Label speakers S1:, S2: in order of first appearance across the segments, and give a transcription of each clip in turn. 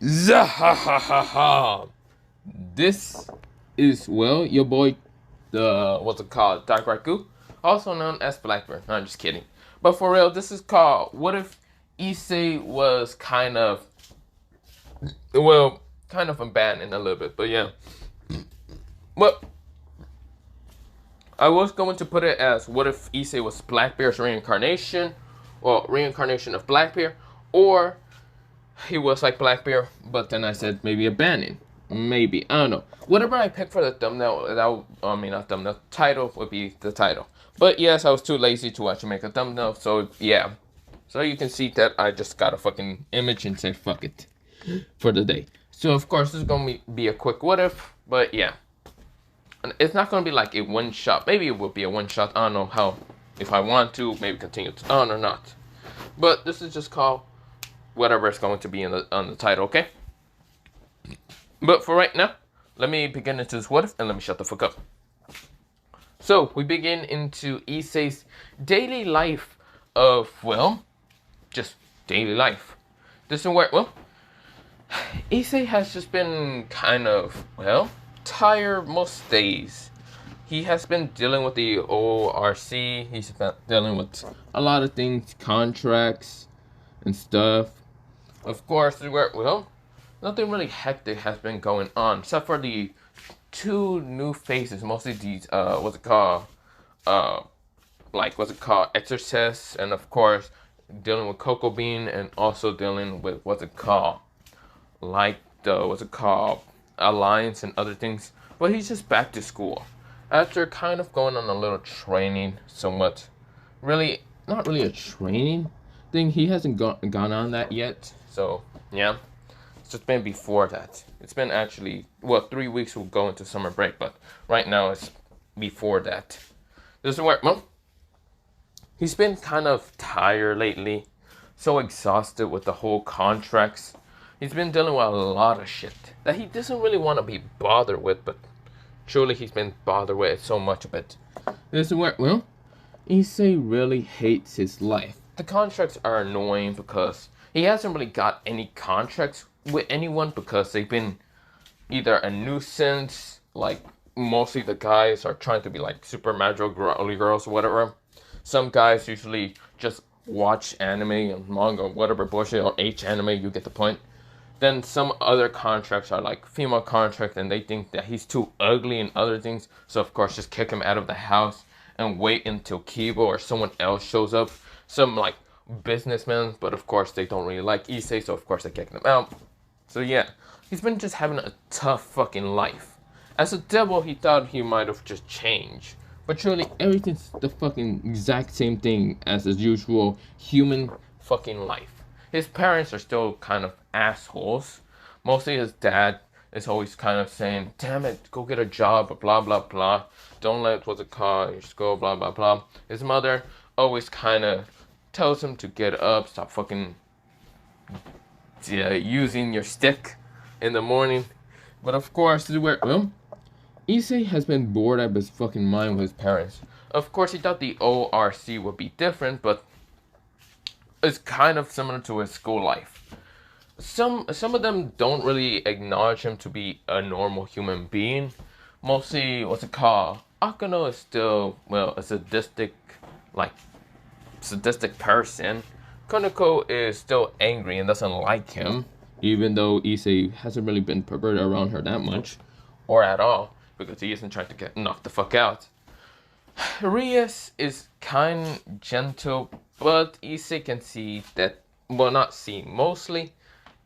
S1: Zahahaha. This is, well, your boy, the, what's it called? Dark Raku, also known as Blackbird. No, I'm just kidding. But for real, this is called What If Issei was kind of, well, kind of abandoned a little bit. But yeah. Well, I was going to put it as what if Issei was Blackbeard's reincarnation, well, reincarnation of Blackbeard, or he was like Blackbeard, but then I said maybe abandoned. Maybe. I don't know. Whatever I pick for the thumbnail, not thumbnail, title would be the title. But yes, I was too lazy to actually make a thumbnail, so yeah. So you can see that I just got a fucking image and said fuck it for the day. So of course this is gonna be a quick what if, but yeah. And it's not gonna be like a one shot. Maybe it will be a one shot. I don't know how. If I want to, maybe continue on or not. But this is just called whatever it's going to be on the title, okay? But for right now, let me begin into this what if and let me shut the fuck up. So we begin into Issei's daily life of, well, just daily life. This is where, well, Issei has just been kind of, well, tired most days. He has been dealing with the ORC. He's been dealing with a lot of things, contracts and stuff. Of course, well, nothing really hectic has been going on except for the two new faces. Mostly these, Exorcist, and of course dealing with Cocoa Bean, and also dealing with Alliance and other things. But he's just back to school after kind of going on a little training, somewhat. Really, not really a training thing. He hasn't gone on that yet. So yeah, it's just been before that. It's been actually, well, 3 weeks will go into summer break, but right now it's before that. This is where, well, he's been kind of tired lately, so exhausted with the whole contracts. He's been dealing with a lot of shit that he doesn't really want to be bothered with, but truly he's been bothered with so much of it. This is where, well, Issei really hates his life. The contracts are annoying because he hasn't really got any contracts with anyone because they've been either a nuisance, like mostly the guys are trying to be like super magical girly girls or whatever. Some guys usually just watch anime and manga, whatever bullshit, or H anime, you get the point. Then some other contracts are like female contracts and they think that he's too ugly and other things. So of course just kick him out of the house and wait until Kiba or someone else shows up. Some like businessmen, but of course they don't really like Issei, so of course they kick him out. So yeah, he's been just having a tough fucking life. As a devil, he thought he might have just changed. But truly, everything's the fucking exact same thing as his usual human fucking life. His parents are still kind of assholes. Mostly his dad is always kind of saying, damn it, go get a job, blah, blah, blah. Don't let what's it called, you just go, blah, blah, blah. His mother always kind of tells him to get up, stop fucking using your stick in the morning. But of course, this is where, well, Issei has been bored out of his fucking mind with his parents. Of course, he thought the ORC would be different, but it's kind of similar to his school life. Some of them don't really acknowledge him to be a normal human being. Mostly, what's it called? Akano is still, well, a sadistic person. Konako is still angry and doesn't like him, even though Issei hasn't really been perverted around her that much, or at all, because he isn't trying to get knocked the fuck out. Rias is kind, gentle, but Issei can see that, well, not see, mostly,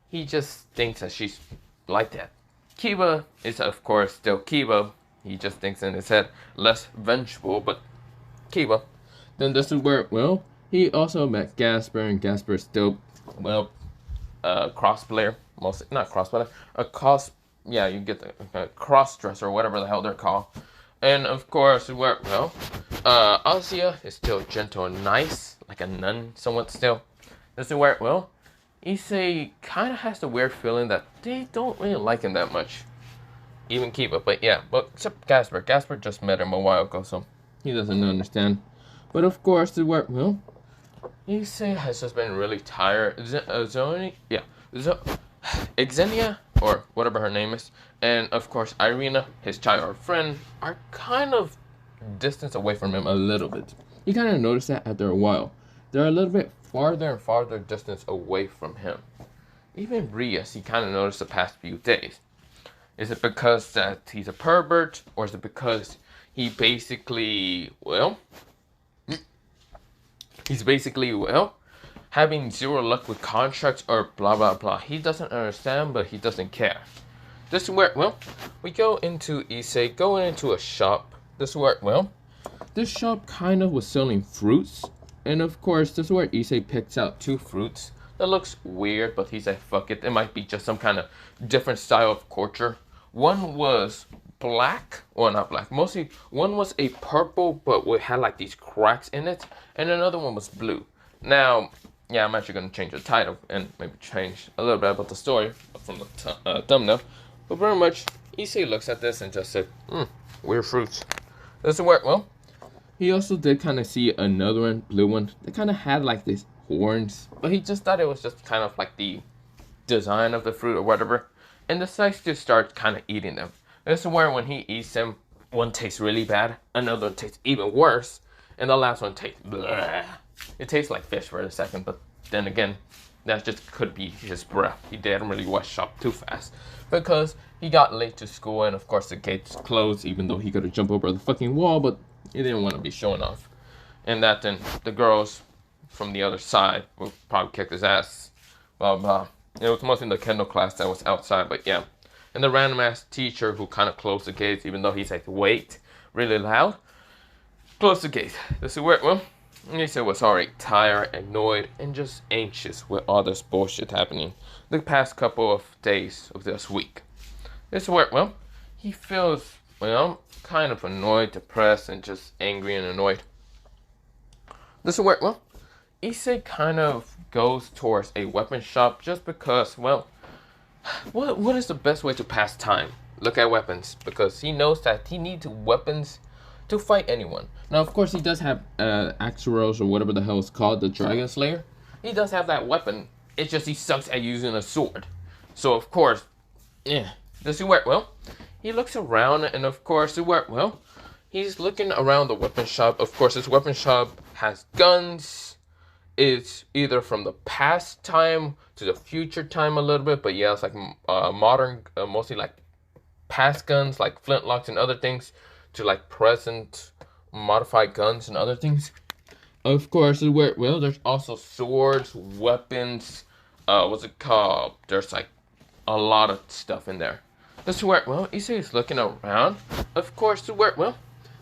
S1: he just thinks that she's like that. Kiba is, of course, still Kiba. He just thinks in his head less vengeful, but Kiba. Then this is where, well, he also met Gasper, and Gasper is still, well, cross player. Mostly, not cross player, yeah, you get the cross dresser or whatever the hell they're called. And of course, where, well, Azia is still gentle and nice, like a nun, somewhat still. This is where, well, Issei kind of has the weird feeling that they don't really like him that much. Even Kiba, but yeah, but except Gasper. Gasper just met him a while ago, so he doesn't understand. But of course, the word, well, Issei has just been really tired. Xenia, or whatever her name is, and of course Irina, his child friend, are kind of distance away from him a little bit. You kind of notice that after a while. They're a little bit farther and farther distance away from him. Even Rias, he kind of noticed the past few days. Is it because that he's a pervert, or is it because he basically, having zero luck with contracts or blah blah blah. He doesn't understand, but he doesn't care. This is where, we go into Issei, going into a shop. This is where, this shop kind of was selling fruits. And of course, this is where Issei picks out two fruits. That looks weird, but he's like, fuck it. It might be just some kind of different style of culture. One was black, well not black, mostly one was a purple, but it had like these cracks in it. And another one was blue. Now, yeah, I'm actually going to change the title and maybe change a little bit about the story from the thumbnail. But pretty much, Issei looks at this and just said, weird fruits. This is where, he also did kind of see another one, blue one, that kind of had like these horns. But he just thought it was just kind of like the design of the fruit or whatever. And decides to start kind of eating them. This is where when he eats them, one tastes really bad, another one tastes even worse, and the last one tastes bleh. It tastes like fish for a second, but then again, that just could be his breath. He didn't really wash up too fast because he got late to school, and of course the gates closed, even though he could have jumped over the fucking wall, but he didn't want to be showing off. And that then the girls from the other side would probably kick his ass. Blah blah. It was mostly the Kendall class that was outside, but yeah. And the random ass teacher who kind of closed the gates, even though he said wait really loud, closed the gate. This is where, he said was already tired, annoyed, and just anxious with all this bullshit happening the past couple of days of this week. This is where, he feels, kind of annoyed, depressed, and just angry and annoyed. This is where, Issei kind of goes towards a weapon shop just because, what is the best way to pass time? Look at weapons, because he knows that he needs weapons to fight anyone. Now, of course, he does have Axeros or whatever the hell it's called, the Dragon Slayer. He does have that weapon. It's just he sucks at using a sword. So, of course, does he work? He looks around, and of course, he's looking around the weapon shop. Of course, this weapon shop has guns. It's either from the past time to the future time a little bit, but yeah, it's like modern, mostly like past guns, like flintlocks and other things, to like present modified guns and other things. Of course, there's also swords, weapons, what's it called? There's like a lot of stuff in there. This is where, Issei is looking around. Of course,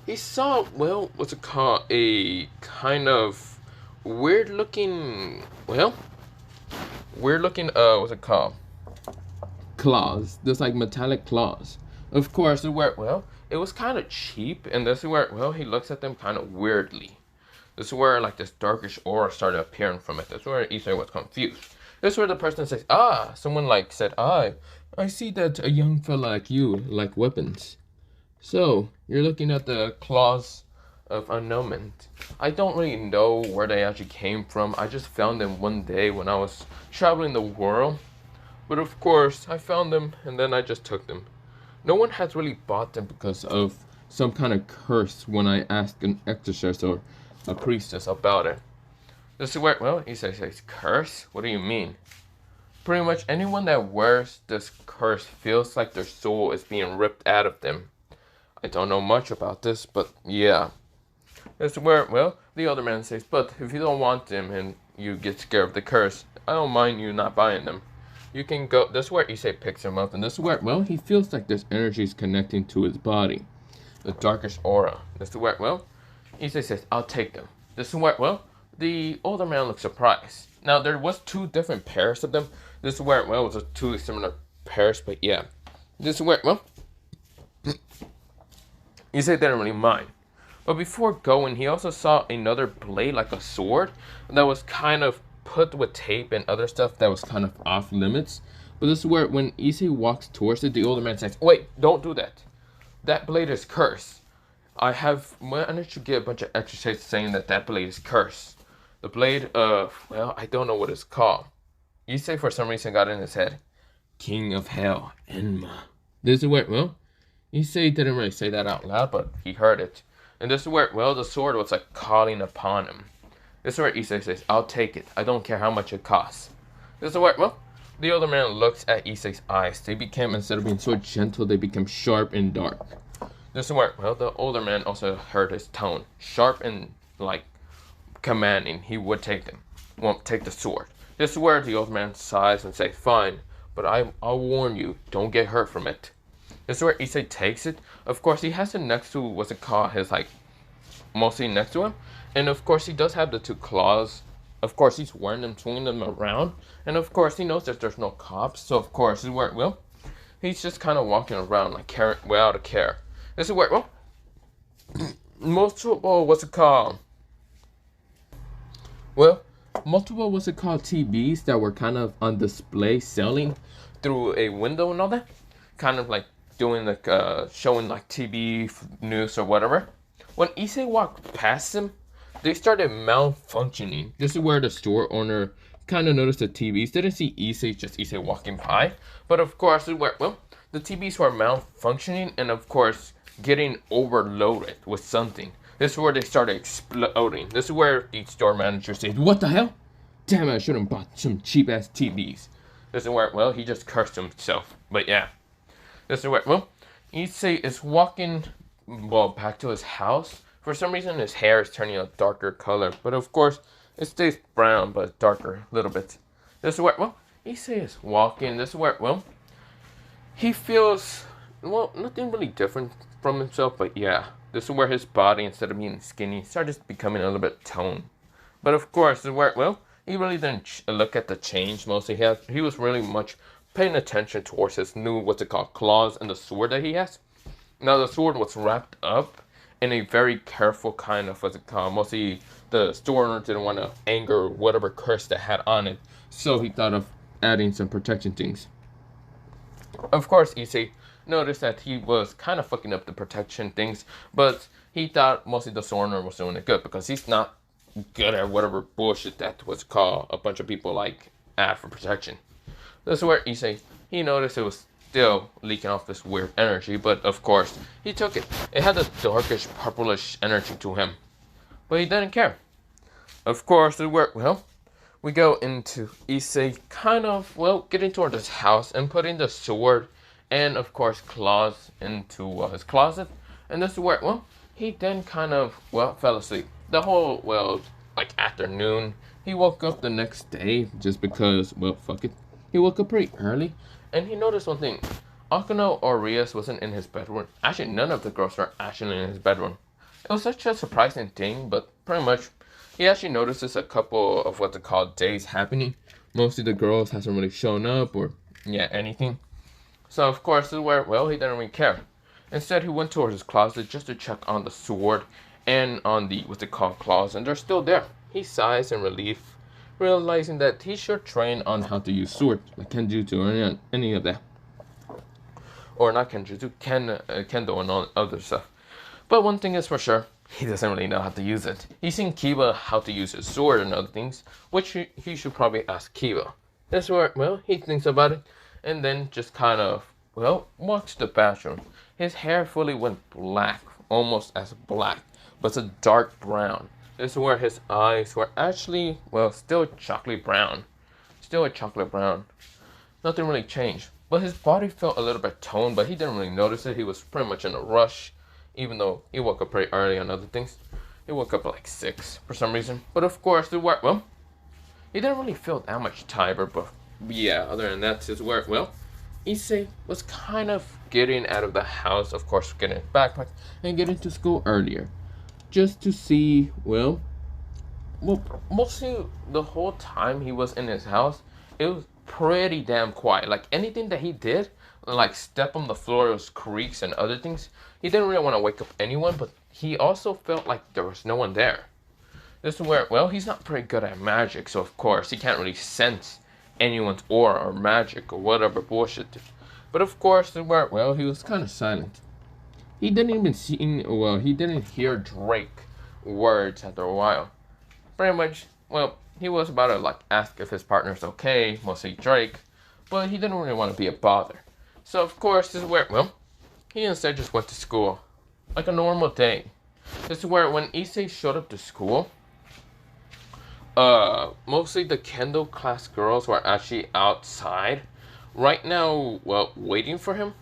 S1: he saw, what's it called? A kind of weird looking, what's it called? Claws. There's like metallic claws. Of course, it was kind of cheap, and this is where, he looks at them kind of weirdly. This is where like this darkish aura started appearing from it. This is where Issei was confused. This is where the person says, someone like said, I see that a young fella like you like weapons. So, you're looking at the claws of unknown. I don't really know where they actually came from. I just found them one day when I was traveling the world. But of course, I found them and then I just took them. No one has really bought them because of some kind of curse when I asked an exorcist or a priestess about it. This is where, he says, curse? What do you mean? Pretty much anyone that wears this curse feels like their soul is being ripped out of them. I don't know much about this, but yeah. This is where, the other man says, but if you don't want them and you get scared of the curse, I don't mind you not buying them. You can go, this is where Issei picks him up, and this is where, he feels like this energy is connecting to his body. The darkish aura. This is where, Issei says, I'll take them. This is where, the older man looks surprised. Now, there was two different pairs of them. This is where, it was two similar pairs, but yeah. This is where, Issei didn't really mind. But before going, he also saw another blade, like a sword, that was kind of put with tape and other stuff that was kind of off limits. But this is where, when Issei walks towards it, the older man says, wait, don't do that. That blade is cursed. I managed to get a bunch of exorcists saying that blade is cursed. The blade of, I don't know what it's called. Issei for some reason got in his head. King of Hell, Enma. This is where, well, Issei didn't really say that out loud, but he heard it. And this is where, well, the sword was like calling upon him. This is where Issei says, I'll take it. I don't care how much it costs. This is where, well, the older man looks at Issei's eyes. They became, instead of being so gentle, they become sharp and dark. This is where, well, the older man also heard his tone. Sharp and, like, commanding. He would take them. Won't take the sword. This is where the old man sighs and says, fine, but I'll warn you, don't get hurt from it. This is where Issei takes it. Of course, he has it next to, what's it called, his, like, mostly next to him. And, of course, he does have the two claws. Of course, he's wearing them, swinging them around. And, of course, he knows that there's no cops. So, of course, this is where, well, he's just kind of walking around, like, without a care. This is where, well, multiple, what's it called? Well, multiple, what's it called, TVs that were kind of on display selling through a window and all that. Kind of like doing like showing like TV news or whatever. When Issei walked past him, they started malfunctioning. This is where the store owner kind of noticed the TVs. Didn't see Issei, just Issei walking by. But of course, this is where, well, the TVs were malfunctioning and of course getting overloaded with something. This is where they started exploding. This is where the store manager said, what the hell? Damn, I should have bought some cheap ass TVs. This is where, well, he just cursed himself. But yeah. This is where, well, Issei is walking, well, back to his house. For some reason, his hair is turning a darker color. But of course, it stays brown, but darker a little bit. This is where, well, Issei is walking. This is where, well, he feels, well, nothing really different from himself. But yeah, this is where his body, instead of being skinny, started becoming a little bit toned. But of course, this is where, well, he really didn't look at the change mostly. He was really much paying attention towards his new, what's it called, claws and the sword that he has. Now, the sword was wrapped up in a very careful kind of, what's it called, mostly the store owner didn't want to anger whatever curse that had on it, so he thought of adding some protection things. Of course, Issei noticed that he was kind of fucking up the protection things, but he thought mostly the store owner was doing it good, because he's not good at whatever bullshit that was called a bunch of people like add for protection. This is where Issei, he noticed it was still leaking off this weird energy, but of course, he took it. It had a darkish, purplish energy to him, but he didn't care. Of course, this is where, well, we go into Issei kind of, well, getting toward his house and putting the sword and, of course, claws into his closet. And this is where, well, he then kind of, well, fell asleep. The whole, well, like afternoon, he woke up the next day just because, well, fuck it. He woke up pretty early, and he noticed one thing. Akano or Rias wasn't in his bedroom. Actually, none of the girls were actually in his bedroom. It was such a surprising thing, but pretty much, he actually notices a couple of what's called days happening. Mostly the girls hasn't really shown up or, yeah, anything. So, of course, this is where, well, he didn't really care. Instead, he went towards his closet just to check on the sword and on the, what's it called, claws, and they're still there. He sighs in relief, realizing that he should train on how to use sword, like Kenjutsu or any of that. Or not Kenjutsu, Kendo and all other stuff. But one thing is for sure, he doesn't really know how to use it. He's seen Kiba how to use his sword and other things, which he should probably ask Kiba. That's where, well, he thinks about it, and then just kind of, well, walks to the bathroom. His hair fully went black, almost as black, but it's a dark brown. This is where his eyes were actually, well, still chocolate brown. Still a chocolate brown. Nothing really changed. But his body felt a little bit toned, but he didn't really notice it. He was pretty much in a rush, even though he woke up pretty early on other things. He woke up at like 6 for some reason. But of course, well, he didn't really feel that much tired, but yeah, other than that, his work, well, Issei was kind of getting out of the house, of course, getting his backpack, and getting to school earlier. Just to see, well, mostly the whole time he was in his house, it was pretty damn quiet. Like anything that he did, like step on the floor, it was creaks and other things. He didn't really want to wake up anyone, but he also felt like there was no one there. This is where, well, he's not pretty good at magic, so of course he can't really sense anyone's aura or magic or whatever bullshit. But of course, this is where, well, he was kind of silent. He didn't even see, well, he didn't hear Drake words after a while. Pretty much, well, he was about to like ask if his partner's okay, mostly Drake. but he didn't really want to be a bother. So of course, this is where, well, he instead just went to school. Like a normal day. This is where when Issei showed up to school, mostly the Kendo class girls were actually outside. Right now, well, waiting for him.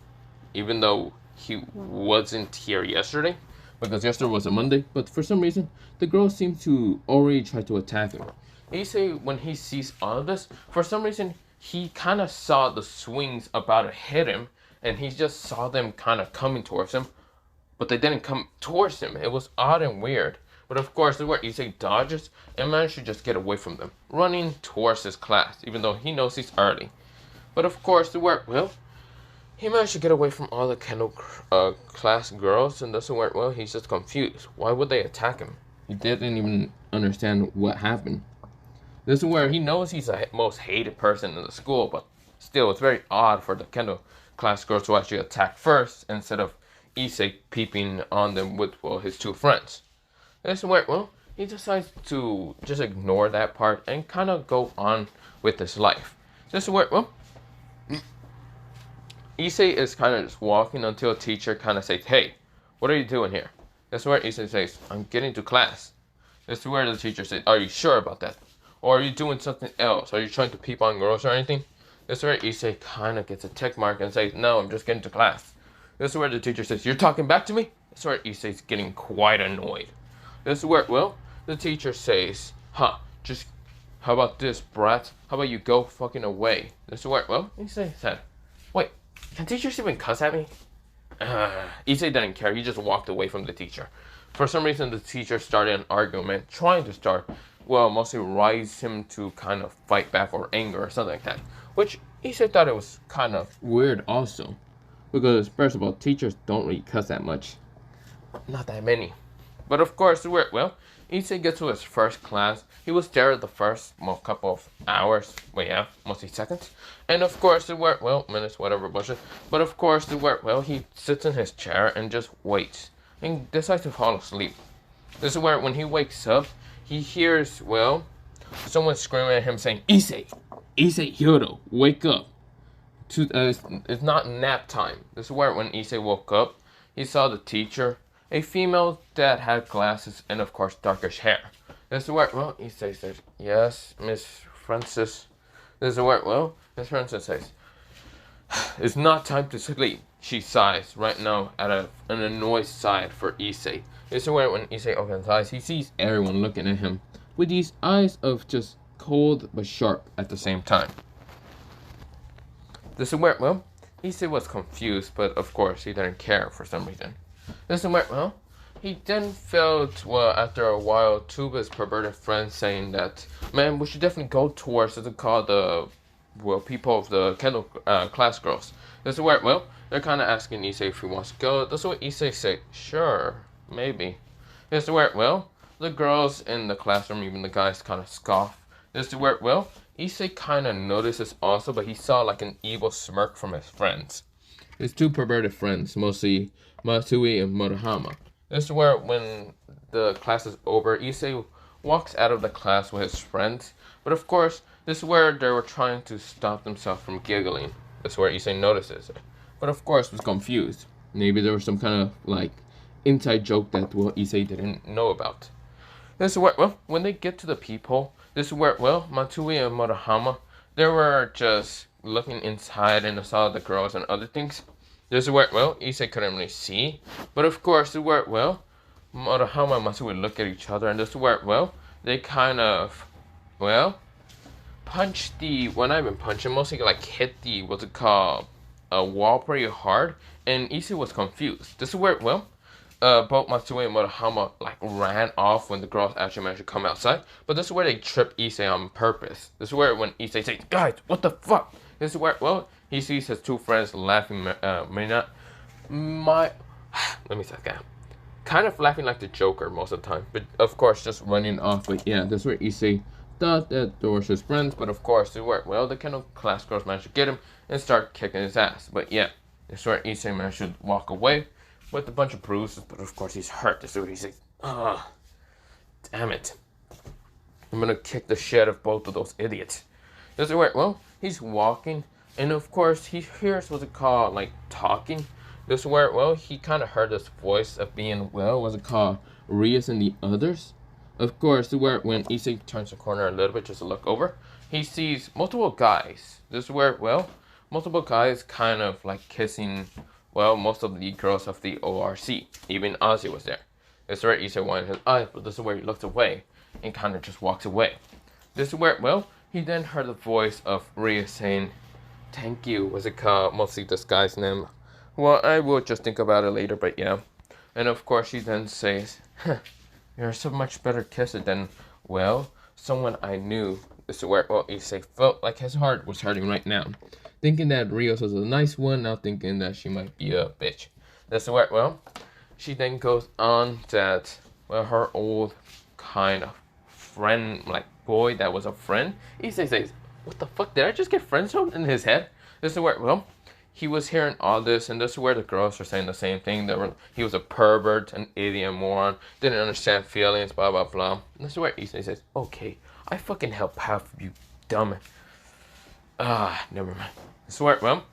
S1: Even though he wasn't here yesterday. Because yesterday was a Monday. But for some reason, the girls seem to already try to attack him. Issei, when he sees all of this, for some reason, he kind of saw the swings about to hit him. And he just saw them kind of coming towards him. But they didn't come towards him. It was odd and weird. But of course, this is where Issei dodges and managed to just get away from them. Running towards his class, even though he knows he's early. But of course, the work well, he managed to get away from all the Kendo class girls, and that's where, well, he's just confused. Why would they attack him? He didn't even understand what happened. This is where he knows he's the most hated person in the school, but still, it's very odd for the Kendo class girls to actually attack first instead of Issei peeping on them with, well, his two friends. This is where, well, he decides to just ignore that part and kind of go on with his life. This is where, well, Issei is kind of just walking until a teacher kind of says, "Hey, what are you doing here?" That's where Issei says, "I'm getting to class." This is where the teacher says, "Are you sure about that? Or are you doing something else? Are you trying to peep on girls or anything?" This is where Issei kind of gets a tick mark and says, "No, I'm just getting to class." This is where the teacher says, "You're talking back to me?" This is where Issei's getting quite annoyed. This is where, well, the teacher says, just, how about this, brat? How about you go fucking away?" This is where, well, Issei said, "Wait, can teachers even cuss at me?" Issei didn't care. He just walked away from the teacher. For some reason, the teacher started an argument, trying to start, well, mostly rise him to kind of fight back or anger or something like that. Which Issei thought it was kind of weird also. Because, first of all, teachers don't really cuss that much. Not that many. But of course, well, Issei gets to his first class. He was there the first, well, couple of hours. Well, yeah, mostly seconds. And of course, well, minutes, whatever, bullshit. But of course, well, he sits in his chair and just waits. And decides to fall asleep. This is where, when he wakes up, he hears, well, someone screaming at him saying, "Issei! Issei Hyodo, wake up! It's not nap time." This is where, when Issei woke up, he saw the teacher, a female that had glasses and, of course, darkish hair. This is where, well, Issei says, "Yes, Miss Francis." This is where, well, Miss Francis says, "It's not time to sleep." She sighs right now at an annoyed sigh for Issei. This is where, when Issei opens his eyes, he sees everyone looking at him with these eyes of just cold but sharp at the same time. This is where, well, Issei was confused, but of course he didn't care for some reason. This is where, well, he then felt, well, after a while, two of his perverted friends saying that, "Man, we should definitely go towards what's called the, well, people of the Kendo class girls." This is where, well, they're kind of asking Issei if he wants to go. This is what Issei said, "Sure, maybe." This is where, well, the girls in the classroom, even the guys, kind of scoff. This is where, well, Issei kind of notices also, but he saw like an evil smirk from his friends. His two perverted friends, mostly Matsui and Murahama. This is where, when the class is over, Issei walks out of the class with his friends. But of course, this is where they were trying to stop themselves from giggling. This is where Issei notices it. But of course, was confused. Maybe there was some kind of, like, inside joke that, well, Issei didn't know about. This is where, well, when they get to the people, this is where, well, Matsui and Murahama, they were just looking inside and saw the girls and other things. This is where, well, Issei couldn't really see. But of course, this is where, well, Murahama and Matsui look at each other. And this is where, well, they kind of, well, punch the, well, not even punch it, mostly like hit the, what's it called, a wall pretty hard. And Issei was confused. This is where, well, both Matsui and Murahama like ran off when the girls actually managed to come outside. But this is where they tripped Issei on purpose. This is where, when Issei says, "Guys, what the fuck?" This is where, well, he sees his two friends laughing, let me say again. Kind of laughing like the Joker most of the time. But of course, just running off. But yeah, this is where Issei thought that they were his friends. But of course, they were, well, the Kendo class girls managed to get him and start kicking his ass. But yeah, this is where Issei managed to walk away with a bunch of bruises, but of course he's hurt. This is what he says, damn it. I'm gonna kick the shit out of both of those idiots. This is where, well, he's walking And of course, he hears what's it called, like talking. This is where, well, he kind of heard this voice of being, well, what's it called, Rias and the others. Of course, where when Issei turns the corner a little bit just to look over, he sees multiple guys. This is where, well, multiple guys kind of like kissing, well, most of the girls of the ORC. Even Ozzy was there. This is where Issei wanted his eyes, but this is where he looks away and kind of just walks away. This is where, well, he then heard the voice of Ria saying, "Thank you," was it called, mostly this guy's name. Well, I will just think about it later, but yeah. And of course, she then says, "Huh, you're so much better kisser than, well, someone I knew." This is where, well, Issei felt like his heart was hurting right now. Thinking that Rios was a nice one, now thinking that she might be a bitch. This is where, well, she then goes on that, well, her old kind of friend, like boy that was a friend. Issei says, "What the fuck, did I just get friend zoned?" in his head. This is where, well, he was hearing all this, and this is where the girls were saying the same thing. He was a pervert, an idiot, moron, didn't understand feelings, blah, blah, blah. And this is where Issei says, "Okay, I fucking help half of you, dumb." Never mind. This is where, well,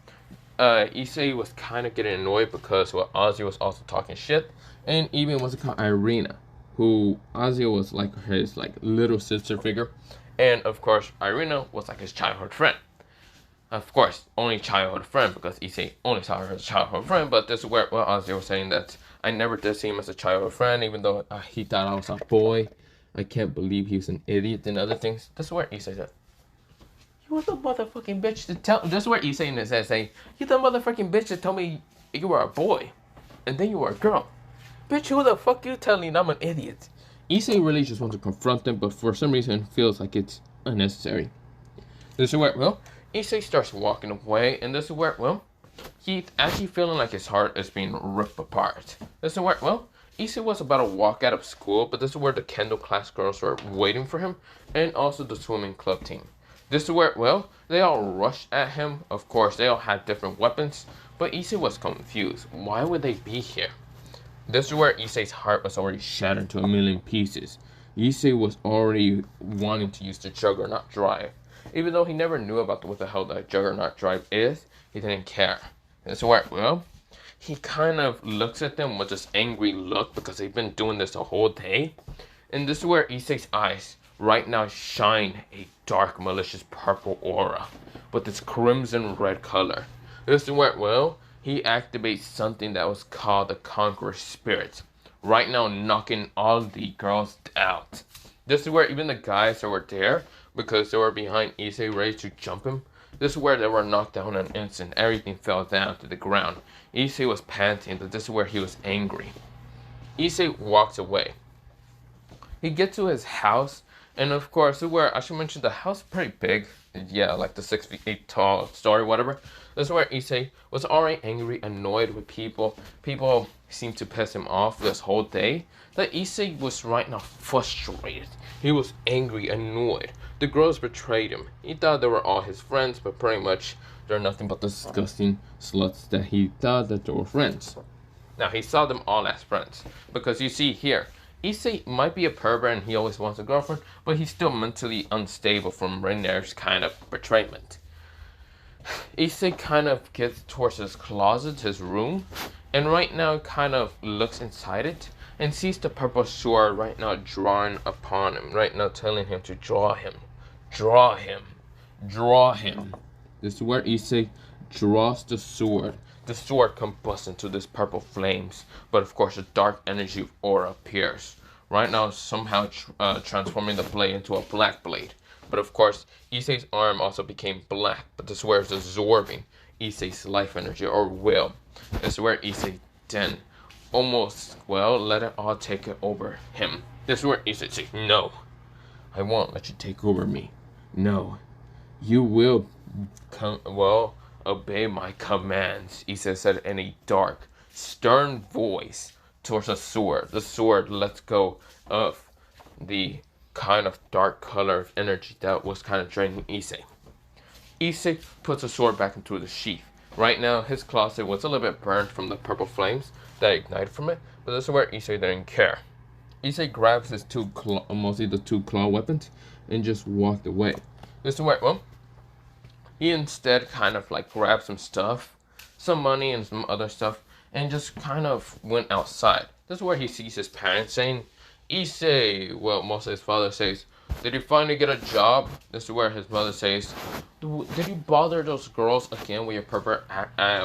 S1: Issei was kind of getting annoyed because, well, Ozzy was also talking shit, and even what's it called, Irina, who Ozzy was like his like little sister figure, and of course Irina was like his childhood friend. Of course, only childhood friend because Issei only saw her as a childhood friend. But this is where, well, Ozzy was saying that I never did see him as a childhood friend, even though he thought I was a boy. I can't believe he was an idiot and other things. This is where Issei said, "You were the motherfucking bitch to tell." This is where Issei in this essay, "You the motherfucking bitch to tell me you were a boy, and then you were a girl. Bitch, who the fuck you telling I'm an idiot?" Issei really just wants to confront him, but for some reason feels like it's unnecessary. This is where, well, Issei starts walking away, and this is where, well, he's actually feeling like his heart is being ripped apart. This is where, well, Issei was about to walk out of school, but this is where the Kendo class girls were waiting for him, and also the swimming club team. This is where, well, they all rushed at him. Of course, they all had different weapons, but Issei was confused. Why would they be here? This is where Issei's heart was already shattered to a million pieces. Issei was already wanting to use the Juggernaut drive. Even though he never knew about what the hell the Juggernaut drive is, he didn't care. This is where, well, he kind of looks at them with this angry look because they've been doing this the whole day. And this is where Issei's eyes right now shine a dark, malicious purple aura with its crimson red color. This is where, well, he activates something that was called the Conqueror spirit, right now knocking all the girls out. This is where even the guys that were there, because they were behind Issei ready to jump him, this is where they were knocked down in an instant. Everything fell down to the ground. Issei was panting, but this is where he was angry. Issei walks away. He gets to his house, and of course, this is where I should mention the house is pretty big. Yeah, like the 6 feet 8 tall story, whatever. This is where Issei was already angry, annoyed with people. People seemed to piss him off this whole day. That Issei was right now frustrated. He was angry, annoyed. The girls betrayed him. He thought they were all his friends, but pretty much they're nothing but disgusting sluts that he thought that they were friends. Now, he saw them all as friends. Because you see here, Issei might be a pervert and he always wants a girlfriend, but he's still mentally unstable from Reiner's kind of betrayment. Issei kind of gets towards his closet, his room, and right now kind of looks inside it and sees the purple sword right now drawing upon him, right now telling him to draw him. Draw him. Draw him. This is where Issei draws the sword. The sword combusts into this purple flames, but of course a dark energy of aura appears. Right now somehow transforming the blade into a black blade. But of course, Issei's arm also became black, but this is where it's absorbing Issei's life energy or will. This is where Issei then almost, well, let it all take it over him. This is where Issei says, "No, I won't let you take over me. No, you will obey my commands," Issei said in a dark, stern voice towards the sword. The sword lets go of the kind of dark color of energy that was kind of draining Issei. Issei puts the sword back into the sheath. Right now, his closet was a little bit burned from the purple flames that ignited from it, but this is where Issei didn't care. Issei grabs his mostly the two claw weapons, and just walked away. This is where, well, he instead kind of like grabbed some stuff, some money and some other stuff, and just kind of went outside. This is where he sees his parents saying, Issei, well, most of his father says, did you finally get a job? This is where his mother says, did you bother those girls again with your pervert,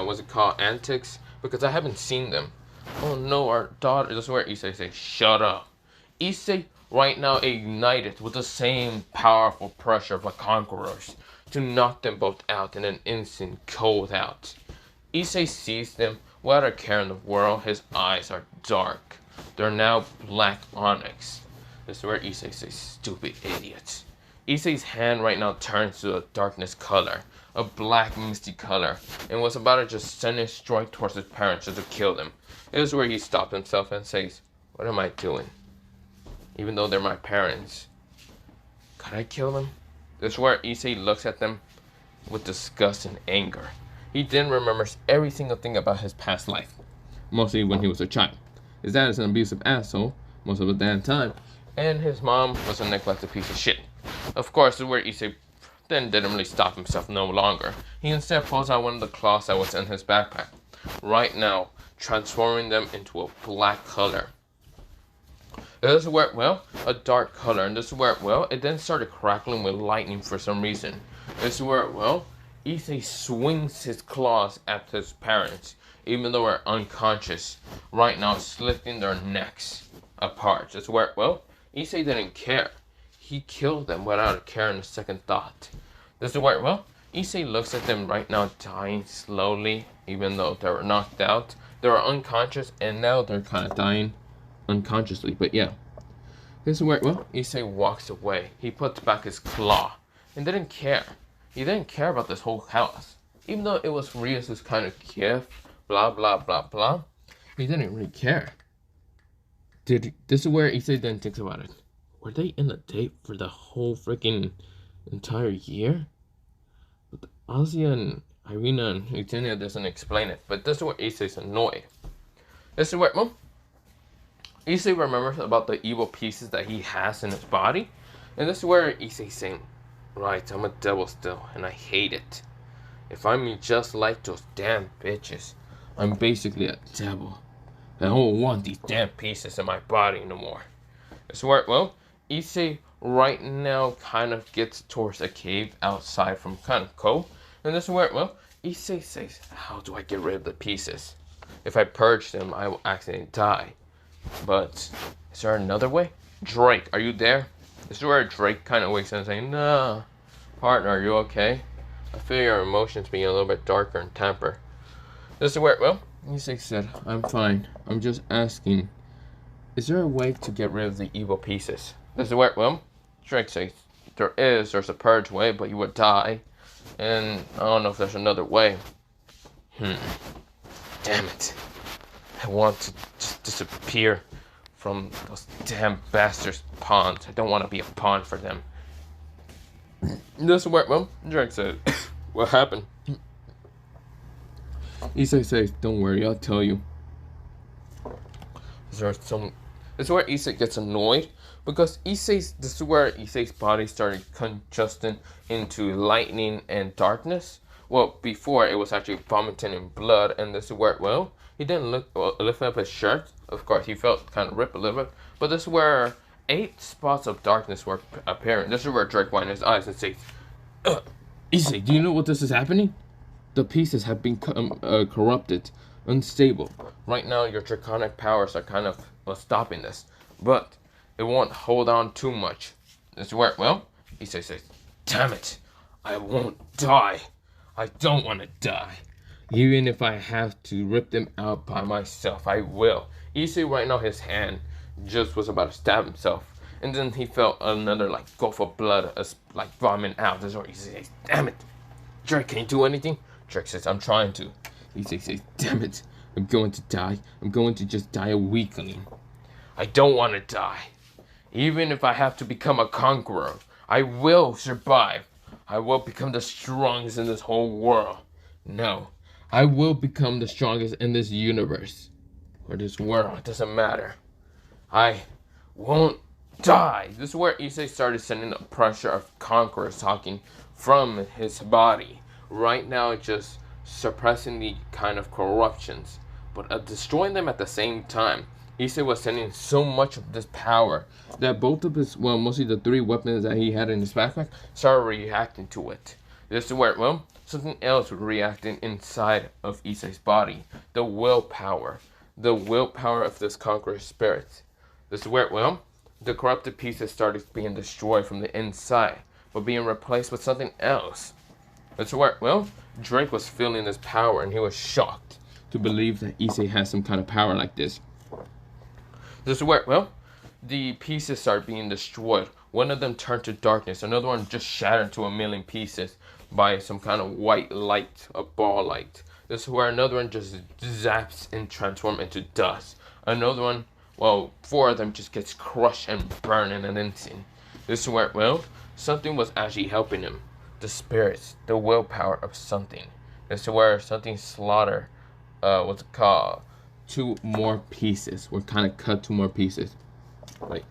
S1: what's it called, antics? Because I haven't seen them. Oh no, our daughter, this is where Issei says, shut up. Issei right now ignited with the same powerful pressure of the Conquerors to knock them both out in an instant cold out. Issei sees them without a care in the world. His eyes are dark. They're now black onyx. This is where Issei says, stupid idiots. Issei's hand right now turns to a darkness color, a black misty color, and was about to just send a strike towards his parents just to kill them. This is where he stopped himself and says, what am I doing? Even though they're my parents, could I kill them? This is where Issei looks at them with disgust and anger. He then remembers every single thing about his past life, mostly when he was a child. His dad is an abusive asshole most of the damn time, and his mom was a neglected piece of shit. Of course, this is where Issei then didn't really stop himself no longer. He instead pulls out one of the cloths that was in his backpack, right now transforming them into a black color. This is where, well, a dark color, and this is where, well, it then started crackling with lightning for some reason. This is where, well, Issei swings his claws at his parents, even though they're unconscious, right now slitting their necks apart. This is where, well, Issei didn't care. He killed them without a care and a second thought. This is where, well, Issei looks at them right now dying slowly, even though they were knocked out. They were unconscious, and now they're kind of dying unconsciously, but yeah. This is where, well, Issei walks away. He puts back his claw and didn't care. He didn't care about this whole house. Even though it was Rios' kind of gift, blah, blah, blah, blah, he didn't really care. This is where Issei then thinks about it. Were they in a date for the whole freaking entire year? But Ozzy and Irina and Eugenia doesn't explain it, but this is where Issei's annoyed. This is where, well, Issei remembers about the evil pieces that he has in his body. And this is where Issei's saying, right, I'm a devil still, and I hate it. If I'm just like those damn bitches, I'm basically a devil. I don't want these damn pieces in my body no more. This is where, well, Issei right now kind of gets towards a cave outside from Kanko. And this is where, well, Issei says, how do I get rid of the pieces? If I purge them, I will accidentally die. But is there another way? Drake, are you there? This is where Drake kind of wakes up and saying, nah, partner, are you okay? I feel your emotions being a little bit darker and temper. This is where, well, Issei said, I'm fine. I'm just asking, is there a way to get rid of the evil pieces? This is where, well, Drake says, there's a purge way, but you would die. And I don't know if there's another way. Damn it. I want to just disappear from those damn bastards' pawns. I don't want to be a pawn for them. This is where, well, Drake said, what happened? Issei says, don't worry, I'll tell you. This is where Issei gets annoyed, because this is where Issei's body started congesting into lightning and darkness. Well, before it was actually vomiting in blood, and this is where, well, he didn't lift up his shirt. Of course, he felt kind of ripped a little bit, but this is where 8 spots of darkness were appearing. This is where Drake winds his eyes and says, Issei, do you know what this is happening? The pieces have been corrupted, unstable. Right now, your draconic powers are kind of stopping this, but it won't hold on too much. This is where, well, Issei says, damn it, I won't die. I don't want to die. Even if I have to rip them out by myself, I will. Issei right now, his hand just was about to stab himself. And then he felt another like gulp of blood like vomiting out. This is where Issei says, damn it. Drake, can you do anything? Drake says, I'm trying to. Issei says, damn it. I'm going to die. I'm going to just die a weakling. I don't want to die. Even if I have to become a conqueror, I will survive. I will become the strongest in this whole world. No. I will become the strongest in this universe. Or this world. It doesn't matter. I won't die. This is where Issei started sending the pressure of conquerors talking from his body. Right now, just suppressing the kind of corruptions, but destroying them at the same time. Issei was sending so much of this power that both of his, well, mostly the 3 weapons that he had in his backpack, started reacting to it. This is where, well, something else was reacting inside of Issei's body. The willpower. The willpower of this Conqueror spirit. This is where, well, the corrupted pieces started being destroyed from the inside, but being replaced with something else. That's where, well, Drake was feeling this power, and he was shocked to believe that Issei has some kind of power like this. This is where, well, the pieces start being destroyed. One of them turned to darkness. Another one just shattered to a million pieces by some kind of white light, a ball light. This is where another one just zaps and transforms into dust. Another one, well, 4 of them just gets crushed and burned in an instant. This is where, well, something was actually helping him. The spirits, the willpower of something. This is where something slaughter, what's it called? 2 more pieces. We're kind of cut 2 more pieces. Like,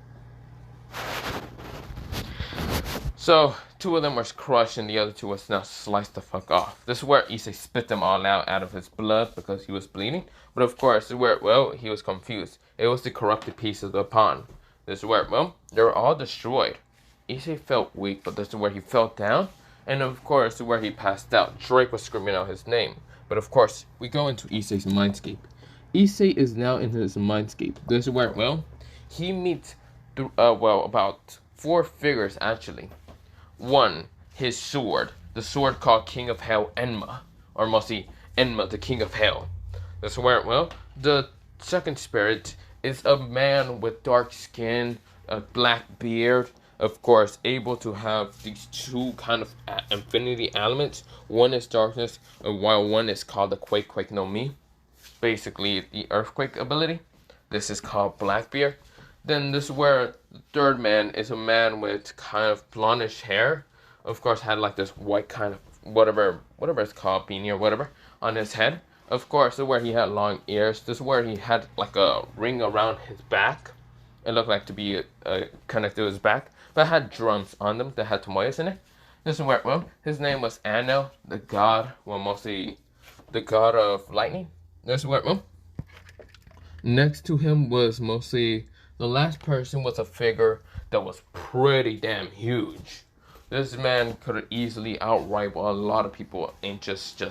S1: so 2 of them was crushed and the other 2 was now sliced the fuck off. This is where Issei spit them all out of his blood because he was bleeding. But of course, this is where, well, he was confused. It was the corrupted pieces of the pond. This is where, well, they were all destroyed. Issei felt weak, but this is where he fell down. And of course, this is where he passed out. Drake was screaming out his name. But of course, we go into Issei's mindscape. Issei is now in his mindscape. This is where, well, he meets, well, about 4 figures actually. 1, his sword. The sword called King of Hell, Enma. Or mostly, Enma, the King of Hell. This is where, well, the second spirit is a man with dark skin, a black beard. Of course, able to have these 2 kind of infinity elements. One is darkness, while one is called the Quake no Mi. Basically, the earthquake ability. This is called Blackbeard. Then this is where the third man is a man with kind of blondish hair. Of course, had like this white kind of whatever it's called, beanie or whatever, on his head. Of course, this is where he had long ears. This is where he had like a ring around his back. It looked like to be connected to his back, but it had drums on them that had tomoyas in it. This is where, well, his name was Anno, the god, well, mostly the god of lightning. This is where, well, next to him was mostly, the last person was a figure that was pretty damn huge. This man could easily outrival a lot of people in just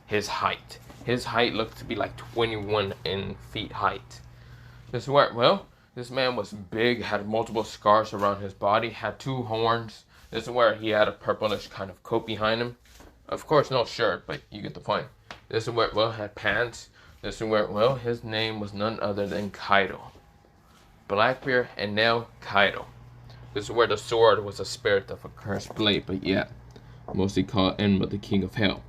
S1: his height. His height looked to be like 21 feet height. This is where, well, this man was big, had multiple scars around his body, had 2 horns. This is where he had a purplish kind of coat behind him. Of course, no shirt, but you get the point. This is where, well, had pants. This is where, well, his name was none other than Kaido. Blackbeard and now Kaido. This is where the sword was a spirit of a cursed blade, but yeah, mostly called Enma, the King of Hell.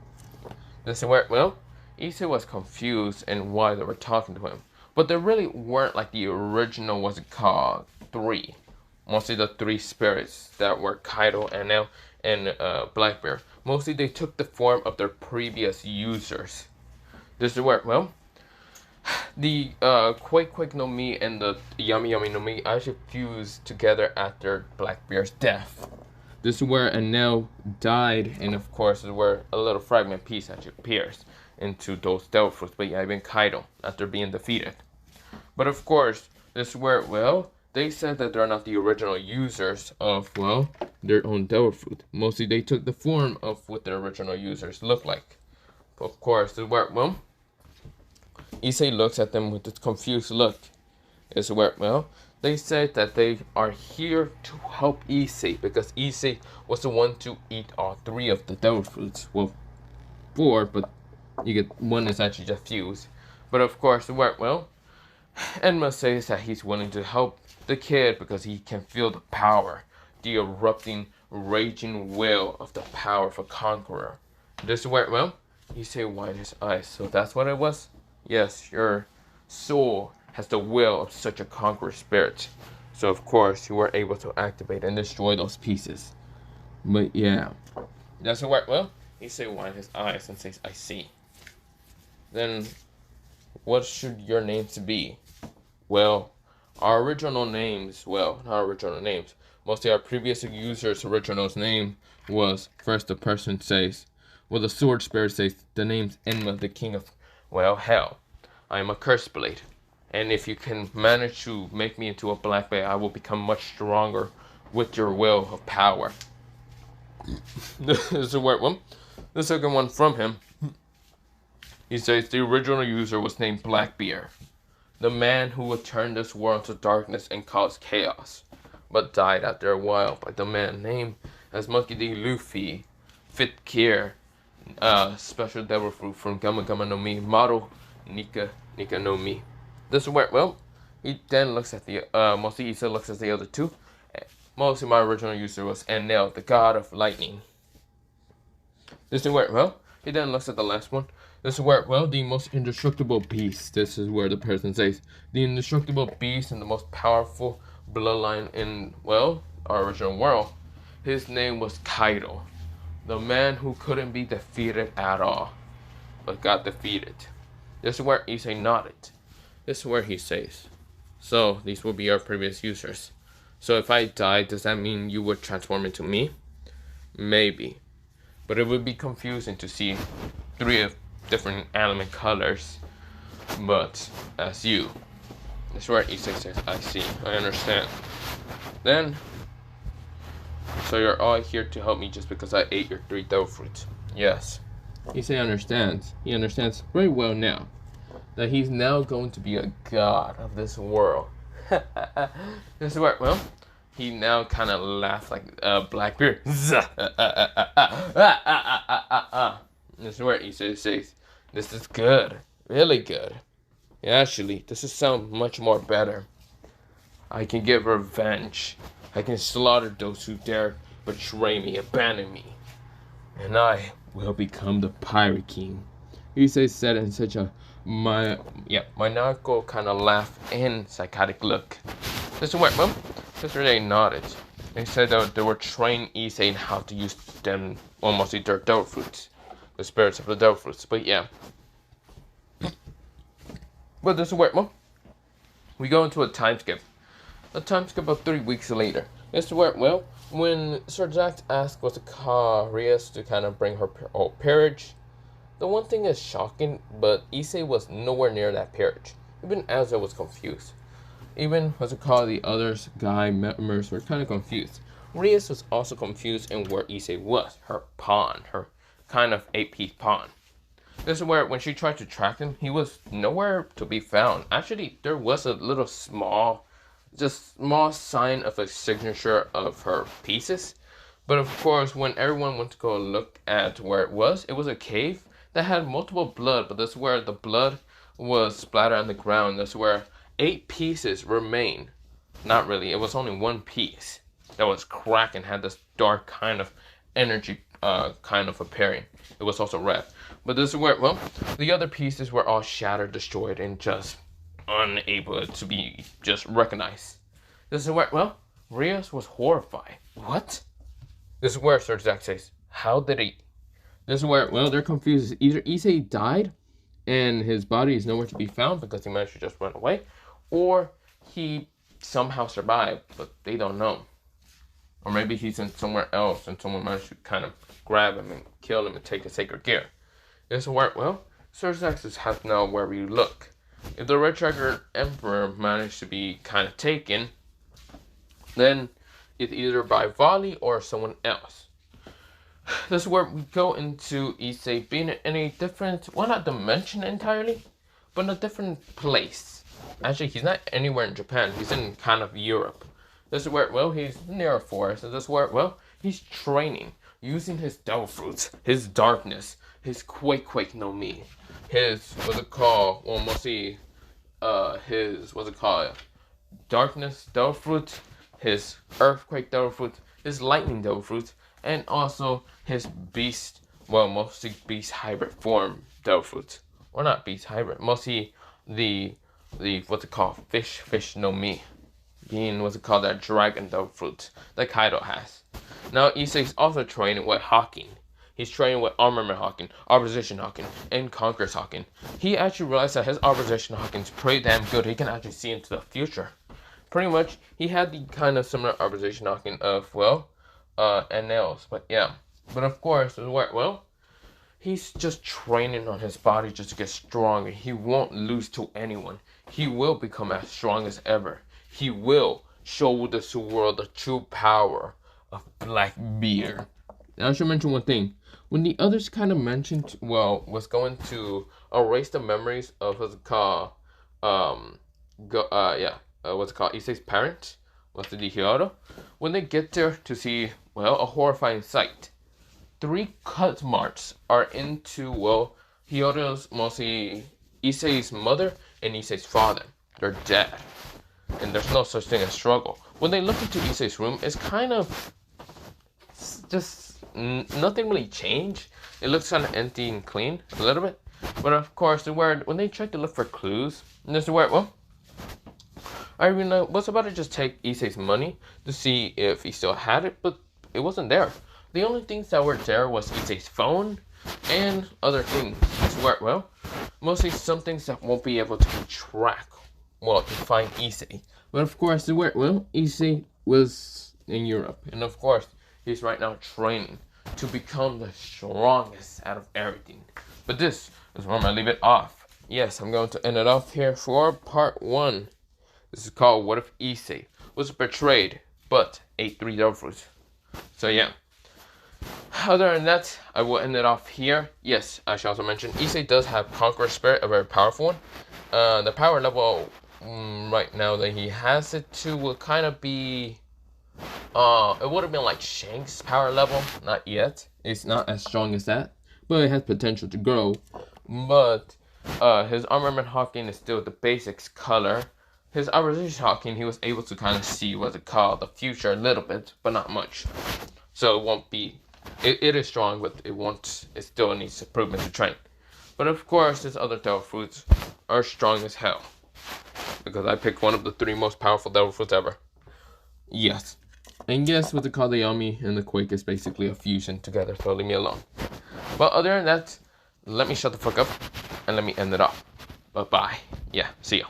S1: This is where, well, Issei was confused in why they were talking to him. But they really weren't like the original, what's it called, 3. Mostly the 3 spirits that were Kaido, Enel, and Blackbeard. Mostly they took the form of their previous users. This is where, well, the Quake no Mi and the Yami no Mi actually fused together after Blackbeard's death. This is where Enel died, and of course is where a little fragment piece actually appears into those devil fruits, but yeah, even Kaido after being defeated. But of course, this is where, well, they said that they're not the original users of, well, their own devil fruit. Mostly they took the form of what their original users look like. But of course, this is where, well, Issei looks at them with this confused look. This is where, well, they said that they are here to help Issei because Issei was the one to eat all 3 of the devil fruits. Well, 4, but you get 1 is actually just fused. But of course, well, Enma says that he's willing to help the kid because he can feel the power, the erupting, raging will of the power of a conqueror. This is where, well, Issei widened his eyes. So that's what it was? Yes, your soul has the will of such a conqueror spirit. So of course, you were able to activate and destroy those pieces. But yeah, that's where, well, Issei widened his eyes and says, I see. Then, what should your names be? Well, our original names, well, not original names, Mostly our previous user's original name was, first the person says, well, the sword spirit says, the name's Enma, the king of, well, hell. I am a curse blade. And if you can manage to make me into a black blade, I will become much stronger with your will of power. This is the word one. The second one from him. He says the original user was named Blackbeard, the man who would turn this world to darkness and cause chaos, but died after a while by the man named as Monkey D. Luffy, Fit Kier, special devil fruit from Gama Gama no Mi, Maru Nika Nika no Mi. This is where, well, he then looks at the, mostly Issei looks at the other two. Mostly my original user was Enel, the god of lightning. This is where, well, he then looks at the last one. This is where, well, the most indestructible beast. This is where the person says, the indestructible beast and the most powerful bloodline in, well, our original world. His name was Kaido, the man who couldn't be defeated at all, but got defeated. This is where Issei nodded. This is where he says, so these will be our previous users. So if I die, does that mean you would transform into me? Maybe. But it would be confusing to see 3 of different anime colors, but as you. That's where Issei says, I see, I understand. Then, so you're all here to help me just because I ate your 3 devil fruits? Yes. Issei understands. He understands very well now that he's now going to be a god of this world. This is where, well, he now kind of laughed like Blackbeard. This is where Issei says, this is good, really good. Actually, this is sound much more better. I can get revenge. I can slaughter those who dare betray me, abandon me. And I will become the Pirate King. Issei said in such a maniacal kind of laugh and psychotic look. This is where, well, Sister they nodded. They said that they were training Issei in how to use them, well, mostly their devil fruits. The spirits of the devil fruits, but yeah. But this is where, well, we go into a time skip. A time skip of 3 weeks later. This is where, well, when Sir Jack asked was to call Rias to kind of bring her peerage, the one thing is shocking, but Issei was nowhere near that peerage. Even Exile was confused. Even what's it called, the others, Guy, members were kind of confused. Rias was also confused in where Issei was, her pawn, her kind of 8-piece pawn. This is where when she tried to track him, he was nowhere to be found. Actually, there was a little small sign of a signature of her pieces. But of course, when everyone went to go look at where it was a cave that had multiple blood, but that's where the blood was splattered on the ground. That's where 8 pieces remain. Not really, it was only 1 piece that was cracked and had this dark kind of energy kind of appearing. It was also red. But this is where, well, the other pieces were all shattered, destroyed, and just unable to be just recognized. This is where, well, Rias was horrified. What? This is where Sir Zack says, how did he? This is where, well, they're confused. Either Issei died and his body is nowhere to be found because he managed to just run away, or he somehow survived, but they don't know. Or maybe he's in somewhere else and someone managed to kind of grab him and kill him and take his sacred gear. This is where, well, Sir Zack has now where we look. If the Red Dragon Emperor managed to be kind of taken, then it's either by Volley or someone else. This is where we go into Issei being in a different, well, not dimension entirely, but in a different place. Actually, he's not anywhere in Japan. He's in kind of Europe. This is where, well, he's near a forest. And this is where, well, he's training, using his devil fruits, his darkness, his Quake no Mi, his, what's it called, well, mostly, his, what's it called, darkness devil fruit, his earthquake devil fruit, his lightning devil fruit, and also his beast, well, mostly beast hybrid form devil fruit. Or not beast hybrid, mostly the what's it called, fish no Mi, being what's it called, that dragon devil fruit that Kaido has. Now Issei's also training with Hawking. He's training with Armament Hawking, Opposition Hawking, and Conqueror Hawking. He actually realized that his Opposition Hawking is pretty damn good. He can actually see into the future. pretty much he had the kind of similar arbitration knocking of, well, and nails. But yeah. But of course, well, he's just training on his body just to get stronger. He won't lose to anyone. He will become as strong as ever. He will show this world the true power of Blackbeard. Now I should mention one thing. When the others kind of mentioned, well, was going to erase the memories of what's it called, Issei's parent, was the Hyodo. When they get there to see, well, a horrifying sight. 3 cut marks are into, well, Hyodo's, mostly Issei's mother and Issei's father. They're dead. And there's no such thing as struggle. When they look into Issei's room, it's kind of just nothing really changed. It looks kind of empty and clean a little bit. But of course, when they tried to look for clues, and this is where, well, I was about to just take Issei's money to see if he still had it, but it wasn't there. The only things that were there was Issei's phone and other things. Well, mostly some things that won't be able to be tracked. Well, to find Issei. But of course, well, Issei was in Europe. And of course, he's right now training to become the strongest out of everything. But this is where I'm going to leave it off. Yes, I'm going to end it off here for part 1. This is called What If Issei Was Betrayed but ate 3 devil fruits. So yeah. Other than that, I will end it off here. Yes, I should also mention Issei does have Conqueror Spirit, a very powerful one. The power level right now that he has it to will kind of be it would have been like Shank's power level. Not yet. It's not as strong as that, but it has potential to grow. But his armament hawking is still the basics color. His arbitration hawking, he was able to kind of see what's it called, the future a little bit, but not much. So it won't be. It is strong, but it still needs improvement to train. But of course, his other devil fruits are strong as hell. Because I picked one of the 3 most powerful devil fruits ever. Yes. And guess what they call the Yami and the Quake is basically a fusion together, so leave me alone. But other than that, let me shut the fuck up and let me end it off. Bye-bye. Yeah, see ya.